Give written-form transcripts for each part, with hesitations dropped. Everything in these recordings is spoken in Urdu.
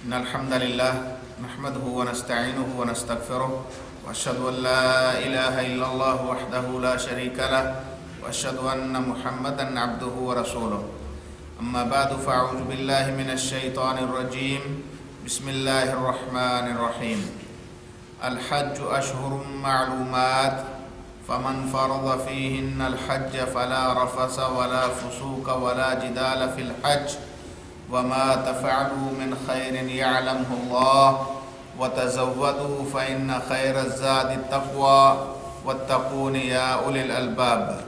إن الحمد لله نحمده ونستعينه ونستغفره وأشهد أن لا إله إلا الله وحده لا شريك له وأشهد أن محمدا عبده ورسوله أما بعد فأعوذ بالله من الشيطان الرجيم بسم الله الرحمن الرحيم الحج أشهر معلومات فمن فرض فيهن الحج فلا رفث ولا فسوق ولا جدال في الحج وما تفعلوا من خير يعلمه الله وتزودوا فإن خير الزاد التقوى واتقون يا أولي الألباب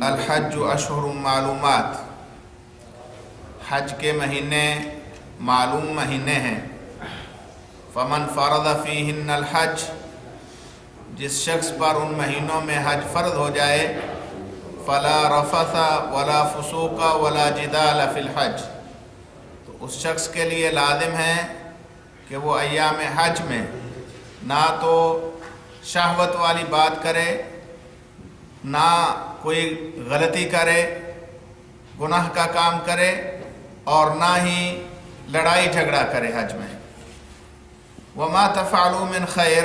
الحج اشہر معلومات، حج کے مہینے معلوم مہینے ہیں۔ فمن فرض فیہن الحج، جس شخص پر ان مہینوں میں حج فرض ہو جائے، فلا رفث ولا فسوق ولا جدال فی الحج، تو اس شخص کے لیے لازم ہے کہ وہ ایام حج میں نہ تو شہوت والی بات کرے، نہ کوئی غلطی کرے، گناہ کا کام کرے، اور نہ ہی لڑائی جھگڑا کرے حج میں۔ وما تفعلوا من خیر،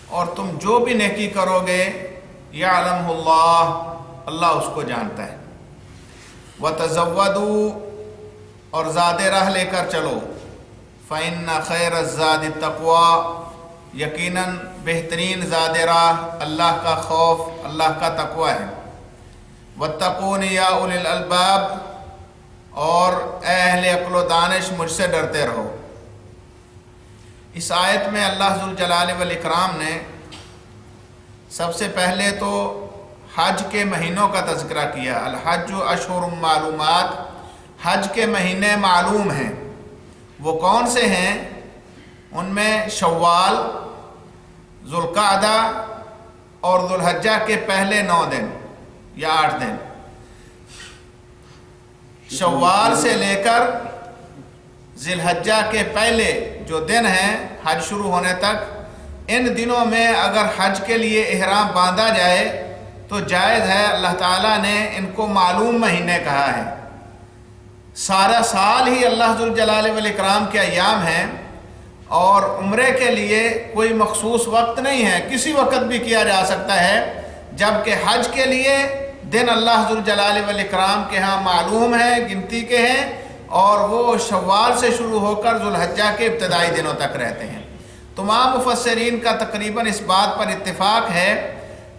اور تم جو بھی نیکی کرو گے، یعلمہ اللہ، اللہ اس کو جانتا ہے۔ وتزودوا، اور زاد راہ لے کر چلو، فإن خیر الزاد التقوی، یقیناً بہترین زاد راہ اللہ کا خوف، اللہ کا تقوی ہے۔ واتقون یا اولی الالباب، اور اے اہل عقل و دانش مجھ سے ڈرتے رہو۔ اس آیت میں اللہ ذوالجلال والاکرام نے سب سے پہلے تو حج کے مہینوں کا تذکرہ کیا۔ الحج اشہر معلومات، حج کے مہینے معلوم ہیں۔ وہ کون سے ہیں؟ ان میں شوال، ذوالقعدہ اور ذوالحجہ کے پہلے 9 دن یا 8 دن۔ شوال سے لے کر ذی الحجہ کے پہلے جو دن ہیں حج شروع ہونے تک، ان دنوں میں اگر حج کے لیے احرام باندھا جائے تو جائز ہے۔ اللہ تعالیٰ نے ان کو معلوم مہینے کہا ہے۔ سارا سال ہی اللہ ذوالجلال والاکرام کے ایام ہیں، اور عمرے کے لیے کوئی مخصوص وقت نہیں ہے، کسی وقت بھی کیا جا سکتا ہے، جبکہ حج کے لیے دن اللہ ذوالجلال والاکرام کے ہاں معلوم ہے، گنتی کے ہیں، اور وہ شوال سے شروع ہو کر ذوالحجہ کے ابتدائی دنوں تک رہتے ہیں۔ تمام مفسرین کا تقریباً اس بات پر اتفاق ہے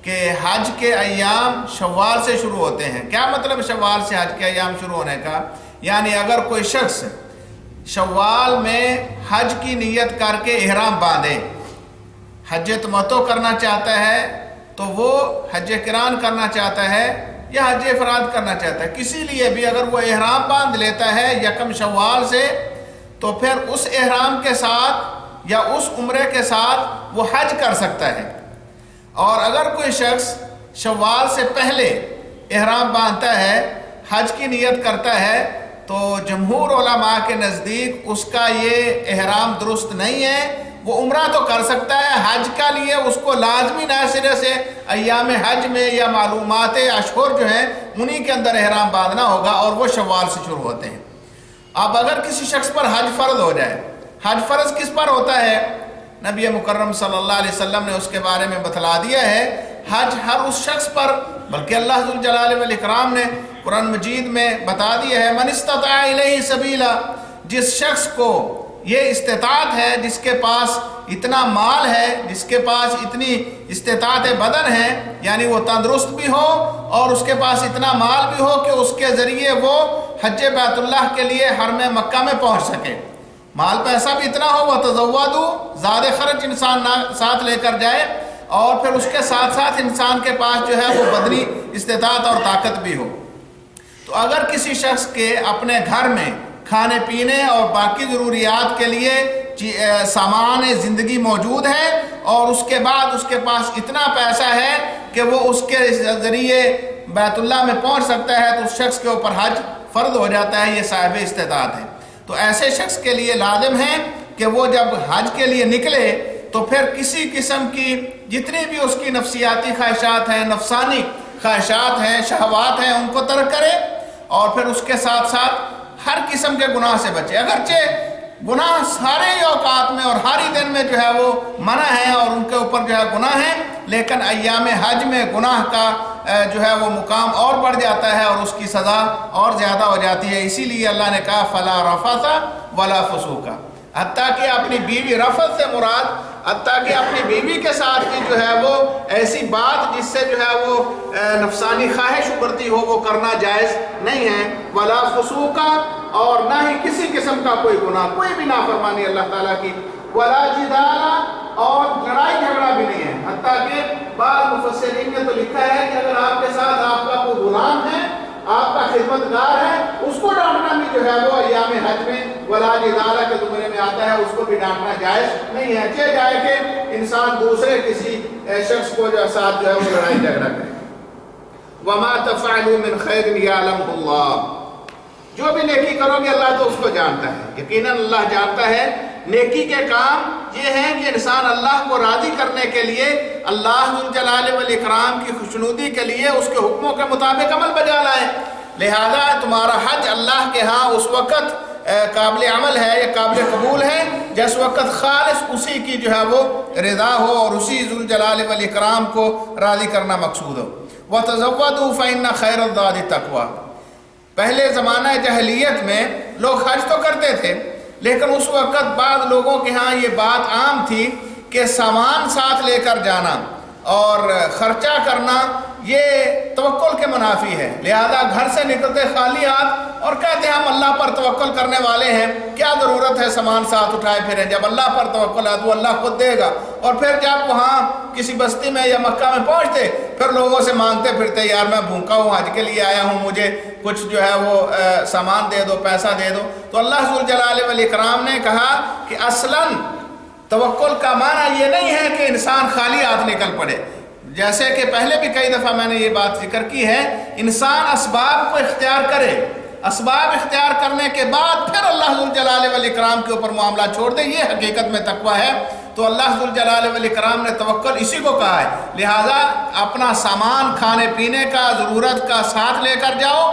کہ حج کے ایام شوال سے شروع ہوتے ہیں۔ کیا مطلب شوال سے حج کے ایام شروع ہونے کا؟ یعنی اگر کوئی شخص شوال میں حج کی نیت کر کے احرام باندھے، حج تمتع کرنا چاہتا ہے تو وہ حج قران کرنا چاہتا ہے یا حج افراد کرنا چاہتا ہے، کسی لیے بھی اگر وہ احرام باندھ لیتا ہے 1 شوال سے، تو پھر اس احرام کے ساتھ یا اس عمرے کے ساتھ وہ حج کر سکتا ہے۔ اور اگر کوئی شخص شوال سے پہلے احرام باندھتا ہے، حج کی نیت کرتا ہے، تو جمہور علماء کے نزدیک اس کا یہ احرام درست نہیں ہے۔ وہ عمرہ تو کر سکتا ہے، حج کا لیے اس کو لازمی نہ سرے سے ایام حج میں یا معلومات اشہر جو ہیں انہی کے اندر احرام باندھنا ہوگا، اور وہ شوال سے شروع ہوتے ہیں۔ اب اگر کسی شخص پر حج فرض ہو جائے، حج فرض کس پر ہوتا ہے؟ نبی مکرم صلی اللہ علیہ وسلم نے اس کے بارے میں بتلا دیا ہے۔ حج ہر اس شخص پر، بلکہ اللہ ذوالجلال والاکرام نے قرآن مجید میں بتا دیا ہے، من استطاع الیہ سبیلا، جس شخص کو یہ استطاعت ہے، جس کے پاس اتنا مال ہے، جس کے پاس اتنی استطاعت بدن ہے، یعنی وہ تندرست بھی ہو اور اس کے پاس اتنا مال بھی ہو کہ اس کے ذریعے وہ حج بیت اللہ کے لیے حرم مکہ میں پہنچ سکے، مال پیسہ بھی اتنا ہو، وتزودوا، زیادہ خرچ انسان ساتھ لے کر جائے، اور پھر اس کے ساتھ ساتھ انسان کے پاس جو ہے وہ بدنی استطاعت اور طاقت بھی ہو۔ تو اگر کسی شخص کے اپنے گھر میں کھانے پینے اور باقی ضروریات کے لیے سامان زندگی موجود ہے، اور اس کے بعد اس کے پاس اتنا پیسہ ہے کہ وہ اس کے ذریعے بیت اللہ میں پہنچ سکتا ہے، تو اس شخص کے اوپر حج فرض ہو جاتا ہے، یہ صاحب استطاعت ہے۔ تو ایسے شخص کے لیے لازم ہے کہ وہ جب حج کے لیے نکلے تو پھر کسی قسم کی جتنی بھی اس کی نفسیاتی خواہشات ہیں، نفسانی خواہشات ہیں، شہوات ہیں، ان کو ترک کرے، اور پھر اس کے ساتھ ساتھ ہر قسم کے گناہ سے بچے. اگرچہ گناہ سارے اوقات میں اور ہر ہی دن میں جو ہے وہ منع ہے اور ان کے اوپر جو ہے گناہ ہے، لیکن ایام حج میں گناہ کا جو ہے وہ مقام اور بڑھ جاتا ہے اور اس کی سزا اور زیادہ ہو جاتی ہے. اسی لیے اللہ نے کہا فلا رفث ولا فسوق، حتیٰ کہ اپنی بیوی، رفث سے مراد حتیٰ کہ اپنی بیوی کے ساتھ کی جو ہے وہ ایسی بات جس سے جو ہے وہ نفسانی خواہش ابھرتی ہو وہ کرنا جائز نہیں ہے. ولا فسوق، اور نہ ہی کسی قسم کا کوئی گناہ، کوئی بھی نافرمانی اللہ تعالیٰ کی. ولا جدال، اور لڑائی جھگڑا بھی نہیں ہے. حتیٰ کہ بعض مفسرین نے تو لکھا ہے کہ اگر آپ کے ساتھ آپ کا کوئی غلام ہے، آپ کا خدمتگار ہے، اس کو ڈانٹنا بھی جو ہے وہ ایام حج میں ولا جدال کے زمرے میں آتا ہے، اس کو بھی ڈانٹنا جائز نہیں ہے. چاہے جائے کہ انسان دوسرے کسی شخص کو جو ساتھ جو ہے وہ لڑائی جھگڑا کرے. وما تفعلوا من خیر یعلمہ اللہ، جو بھی نیکی کرو گے اللہ تو اس کو جانتا ہے. یقیناً اللہ جانتا ہے. نیکی کے کام یہ ہیں کہ انسان اللہ کو راضی کرنے کے لیے، اللہ ذوالجلال والاکرام کی خوشنودی کے لیے اس کے حکموں کے مطابق عمل بجا لائے. لہذا تمہارا حج اللہ کے ہاں اس وقت قابل عمل ہے یا قابل قبول ہے جس وقت خالص اسی کی جو ہے وہ رضا ہو اور اسی ذوالجلال والاکرام کو راضی کرنا مقصود ہو. وَتَزَوَّدُوا فَإِنَّ خَيْرَ الزَّادِ التَّقْوَىٰ. پہلے زمانہ جاہلیت میں لوگ حج تو کرتے تھے، لیکن اس وقت بعض لوگوں کے ہاں یہ بات عام تھی کہ سامان ساتھ لے کر جانا اور خرچہ کرنا یہ توکل کے منافی ہے. لہذا گھر سے نکلتے خالی ہاتھ اور کہتے ہیں ہم اللہ پر توکل کرنے والے ہیں، کیا ضرورت ہے سامان ساتھ اٹھائے پھریں، جب اللہ پر توکل ہے تو اللہ خود دے گا. اور پھر جب وہاں کسی بستی میں یا مکہ میں پہنچتے پھر لوگوں سے مانگتے پھرتے، یار میں بھوکا ہوں، حج کے لیے آیا ہوں، مجھے کچھ جو ہے وہ سامان دے دو، پیسہ دے دو. تو اللہ ذوالجلال والاکرام نے کہا کہ اصلاً توکل کا معنی یہ نہیں ہے کہ انسان خالی ہاتھ نکل پڑے. جیسے کہ پہلے بھی کئی دفعہ میں نے یہ بات ذکر کی ہے، انسان اسباب کو اختیار کرے، اسباب اختیار کرنے کے بعد پھر اللہ ذوالجلال والاکرام کے اوپر معاملہ چھوڑ دے، یہ حقیقت میں تقویٰ ہے. تو اللہ ذوالجلال والاکرام نے توکل اسی کو کہا ہے. لہٰذا اپنا سامان کھانے پینے کا، ضرورت کا ساتھ لے کر جاؤ،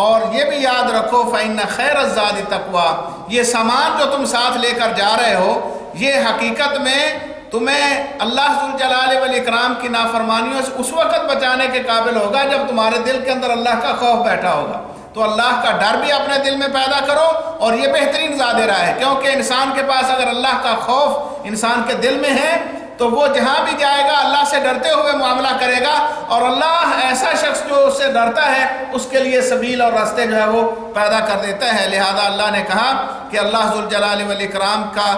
اور یہ بھی یاد رکھو فَإِنَّ خَيْرَ الزَّادِ التَّقْوَىٰ. یہ سامان جو تم ساتھ لے کر جا رہے ہو یہ حقیقت میں تمہیں اللہ ذوالجلال والاکرام کی نافرمانیوں سے اس وقت بچانے کے قابل ہوگا جب تمہارے دل کے اندر اللہ کا خوف بیٹھا ہوگا. تو اللہ کا ڈر بھی اپنے دل میں پیدا کرو، اور یہ بہترین زاد راہ ہے، کیونکہ انسان کے پاس اگر اللہ کا خوف انسان کے دل میں ہے تو وہ جہاں بھی جائے گا اللہ سے ڈرتے ہوئے معاملہ کرے گا، اور اللہ ایسا شخص جو اس سے ڈرتا ہے اس کے لیے سبیل اور راستے جو ہے وہ پیدا کر دیتا ہے. لہذا اللہ نے کہا کہ اللہ ذوالجلال والاکرام کا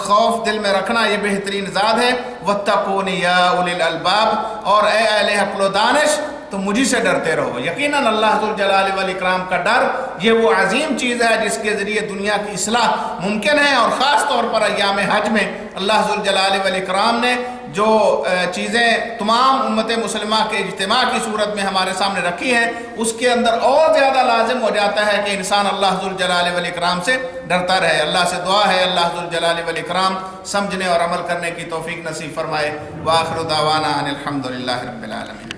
خوف دل میں رکھنا یہ بہترین ذات ہے. وَاتَّقُونِ يَا أُولِي الْأَلْبَابِ، اور اے اہل عقل و دانش تو مجھی سے ڈرتے رہو. یقیناً اللہ ذوالجلال والاکرام کا ڈر یہ وہ عظیم چیز ہے جس کے ذریعے دنیا کی اصلاح ممکن ہے، اور خاص طور پر ایام حج میں اللہ ذوالجلال والاکرام نے جو چیزیں تمام امت مسلمہ کے اجتماع کی صورت میں ہمارے سامنے رکھی ہیں اس کے اندر اور زیادہ لازم ہو جاتا ہے کہ انسان اللہ ذوالجلال والاکرام سے ڈرتا رہے. اللہ سے دعا ہے اللہ ذوالجلال والاکرام سمجھنے اور عمل کرنے کی توفیق نصیب فرمائے. وآخر دعوانا ان الحمد للہ رب العالمین.